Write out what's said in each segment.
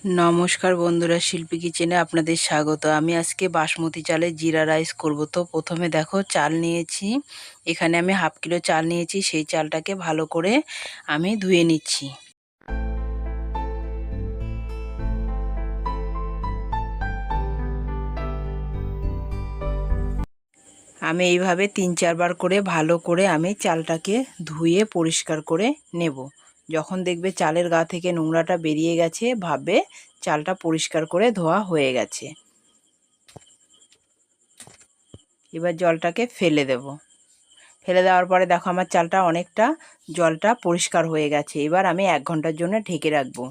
নমস্কার বন্ধুরা, শিল্পী কিচেনে আপনাদের স্বাগত। আমি আজকে বাসমতি চালের জিরা রাইস করব। তো প্রথমে দেখো চাল নিয়েছি, এখানে আমি হাফ কিলো চাল নিয়েছি। সেই চালটাকে ভালো করে আমি ধুয়ে নিচ্ছি। আমি এইভাবে 3-4 বার করে ভালো করে আমি চালটাকে ধুয়ে পরিষ্কার করে নেব। যখন দেখবে চালের গা থেকে নোংরাটা বেরিয়ে গেছে, ভাববে চালটা পরিষ্কার করে ধোয়া হয়ে গেছে। এবার জলটাকে ফেলে দেব। ফেলে দেওয়ার পরে দেখো আমার চালটা অনেকটা জলটা পরিষ্কার হয়ে গেছে। এবার আমি 1 ঘন্টার জন্য ঢেকে রাখবো।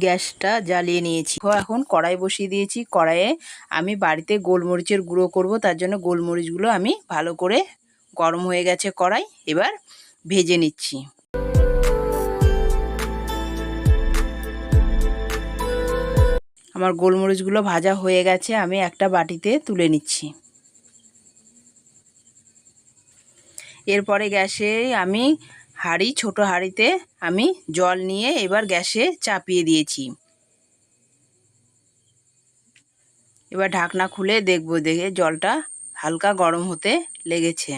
গ্যাসটা জ্বালিয়ে নিয়েছি। এখন কড়াই বসিয়ে দিয়েছি। কড়াইয়ে আমি বাড়িতে গোলমরিচের গুঁড়ো করব, তার জন্য গোলমরিচগুলো আমি ভালো করে গরম হয়ে গেছে কড়াই, এবার ভেজে নিচ্ছি। আমার গোলমরিচগুলো ভাজা হয়ে গেছে, আমি একটা বাটিতে তুলে নিচ্ছি। এরপরে গ্যাসে আমি ছোট হাঁড়িতে আমি জল নিয়ে এবার গ্যাসে চাপিয়ে দিয়েছি। এবার ঢাকনা খুলে দেখে জলটা হালকা গরম হতে লেগেছে।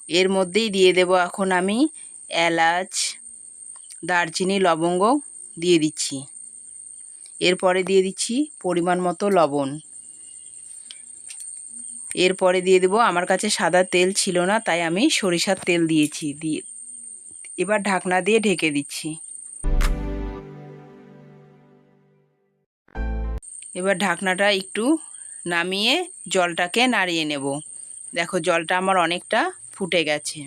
এর মধ্যেই দিয়ে দেব এখন আমি এলাচ, দারচিনি, লবঙ্গ দিয়ে দিচ্ছি। এরপরে দিয়ে দিচ্ছি পরিমাণ মতো লবণ। এরপরে দিয়ে দেব, আমার কাছে সাদা তেল ছিল না তাই আমি সরিষার তেল দিয়েছি। এবার ঢাকনা দিয়ে ঢেকে দিচ্ছি। এবার ঢাকনাটা একটু নামিয়ে জলটাকে নাড়িয়ে নেব। দেখো জলটা আমার অনেকটা ফুটে গেছে।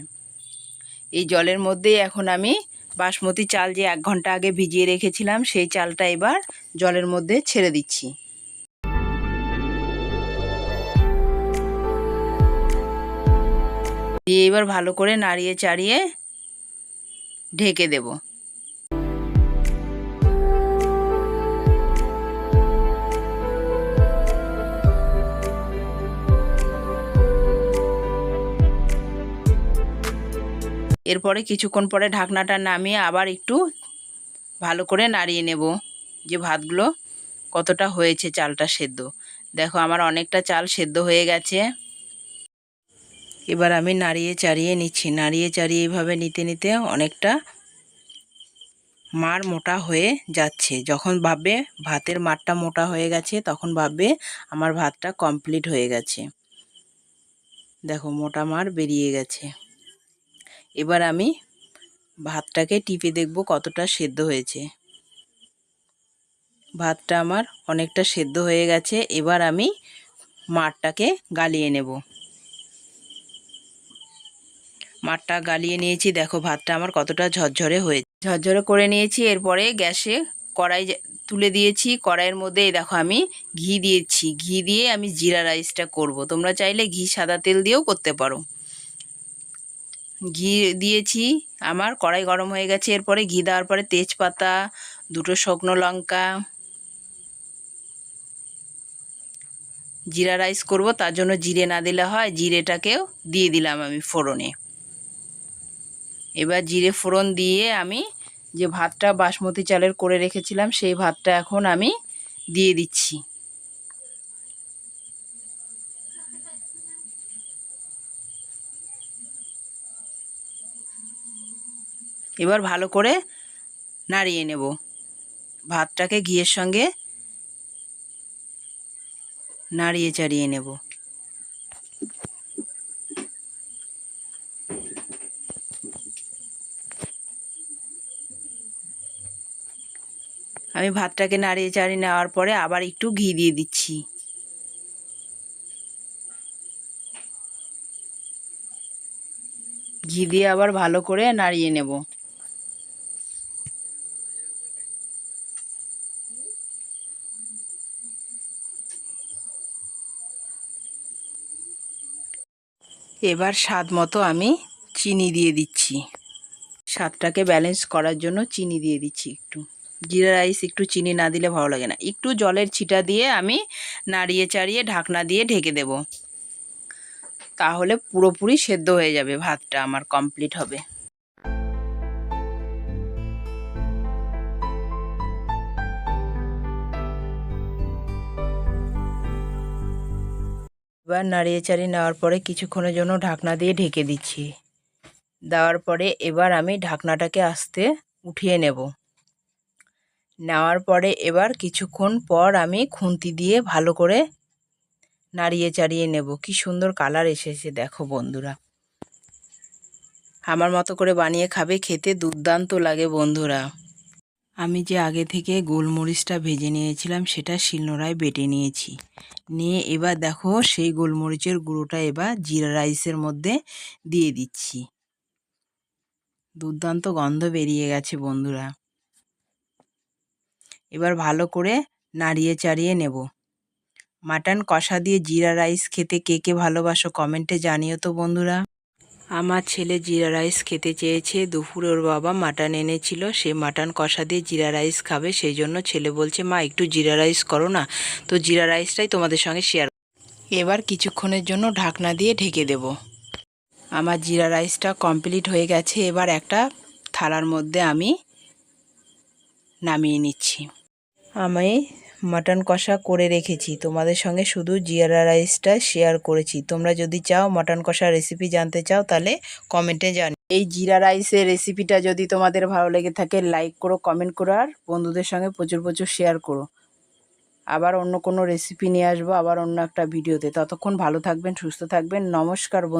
এই জলের মধ্যে এখন আমি বাসমতি চাল যে 1 ঘন্টা আগে ভিজিয়ে রেখেছিলাম সেই চালটা এবার জলের মধ্যে ছেড়ে দিচ্ছি। দিয়ে এবার ভালো করে নাড়িয়ে চাড়িয়ে ঢেকে দেব। এরপরে কিছুক্ষণ পরে ঢাকনাটা নামিয়ে আবার একটু ভালো করে নাড়িয়ে নেব, যে ভাতগুলো কতটা হয়েছে চালটা সেদ্ধ। দেখো আমার অনেকটা চাল সেদ্ধ হয়ে গেছে। এবার আমি নাড়িয়ে চাড়িয়ে নিচ্ছি। নাড়িয়ে চাড়িয়ে এইভাবে নিতে নিতে অনেকটা মার মোটা হয়ে যাচ্ছে। যখন ভাববে ভাতের মারটা মোটা হয়ে গেছে তখন ভাববে আমার ভাতটা কমপ্লিট হয়ে গেছে। দেখো মোটা মার বেরিয়ে গেছে। এবার আমি ভাতটাকে টিপে দেখব কতটা সেদ্ধ হয়েছে। ভাতটা আমার অনেকটা সেদ্ধ হয়ে গেছে। এবার আমি মারটাকে গালিয়ে নেব। মারটা গালিয়ে নিয়েছি। দেখো ভাতটা আমার কতটা ঝরঝরে হয়েছে, ঝরঝরে করে নিয়েছি। এরপরে গ্যাসে কড়াই তুলে দিয়েছি। কড়াইয়ের মধ্যে দেখো আমি ঘি দিয়েছি। ঘি দিয়ে আমি জিরা রাইসটা করব। তোমরা চাইলে ঘি সাদা তেল দিয়েও করতে পারো। ঘি দিয়েছি, আমার কড়াই গরম হয়ে গেছে। এরপরে ঘি দেওয়ার পরে তেজপাতা, 2টো শুকনো লঙ্কা, জিরা রাইস করব তার জন্য জিরে না দিলে হয়, জিরেটাকেও দিয়ে দিলাম আমি ফোড়নে। এবার জিরে ফোড়ন দিয়ে আমি যে ভাতটা বাসমতি চালের করে রেখেছিলাম সেই ভাতটা এখন আমি দিয়ে দিচ্ছি। এবার ভালো করে নাড়িয়ে নেব। ভাতটাকে ঘিয়ের সঙ্গে নাড়িয়ে চাড়িয়ে নেব। আমি ভাতটাকে নাড়িয়ে চাড়িয়ে নেওয়ার পরে আবার একটু ঘি দিয়ে দিচ্ছি। ঘি দিয়ে আবার ভালো করে নাড়িয়ে নেব। এবার স্বাদ মতো আমি চিনি দিয়ে দিচ্ছি। স্বাদটাকে ব্যালেন্স করার জন্য চিনি দিয়ে দিচ্ছি একটু। জিরা রাইস একটু চিনি না দিলে ভালো লাগে না। একটু জলের ছিটা দিয়ে আমি নাড়িয়ে চাড়িয়ে ঢাকনা দিয়ে ঢেকে দেব। তাহলে পুরোপুরি সেদ্ধ হয়ে যাবে, ভাতটা আমার কমপ্লিট হবে। এবার নাড়িয়ে চাড়িয়ে নেওয়ার পরে কিছুক্ষণের জন্য ঢাকনা দিয়ে ঢেকে দিচ্ছি। দেওয়ার পরে এবার আমি ঢাকনাটাকে আস্তে উঠিয়ে নেব। নেওয়ার পরে এবার কিছুক্ষণ পর আমি খুন্তি দিয়ে ভালো করে নাড়িয়ে চাড়িয়ে নেব। কি সুন্দর কালার এসেছে দেখো বন্ধুরা। আমার মতো করে বানিয়ে খাবে, খেতে দুর্দান্ত লাগে বন্ধুরা। আমি যে আগে থেকে গোলমরিচটা ভেজে নিয়েছিলাম সেটা শিলনোড়ায় বেটে নিয়েছি। নিয়ে এবার দেখো সেই গোলমরিচের গুঁড়োটা এবার জিরা রাইসের মধ্যে দিয়ে দিচ্ছি। দুর্দান্ত গন্ধ বেরিয়ে গেছে বন্ধুরা। এবার ভালো করে নাড়িয়ে চাড়িয়ে নেব। মাটন কষা দিয়ে জিরা রাইস খেতে কে কে ভালোবাসো কমেন্টে জানিও তো বন্ধুরা। আমার ছেলে জিরা রাইস খেতে চেয়েছে। দুপুরে ওর বাবা মাটন এনেছিল, সে মাটন কষা দিয়ে জিরা রাইস খাবে। সেই জন্য ছেলে বলছে মা একটু জিরা রাইস করো না। তো জিরা রাইসটাই তোমাদের সঙ্গে শেয়ার। এবার কিছুক্ষণের জন্য ঢাকনা দিয়ে ঢেকে দেব। আমার জিরা রাইসটা কমপ্লিট হয়ে গেছে। এবার একটা থালার মধ্যে আমি নামিয়ে নিচ্ছি। আমি মাটন কষা করে রেখেছি, তোমাদের সঙ্গে শুধু জিরা রাইসটা শেয়ার করেছি। তোমরা যদি চাও মাটন কষা রেসিপি জানতে চাও তাহলে কমেন্টে জানিও। এই জিরা রাইসের রেসিপিটা যদি তোমাদের ভালো লেগে থাকে লাইক করো, কমেন্ট করো, আর বন্ধুদের সঙ্গে প্রচুর প্রচুর শেয়ার করো। আবার অন্য কোনো রেসিপি নিয়ে আসবো, আবার অন্য একটা ভিডিওতে। ততক্ষণ ভালো থাকবেন, সুস্থ থাকবেন। নমস্কার বন্ধু।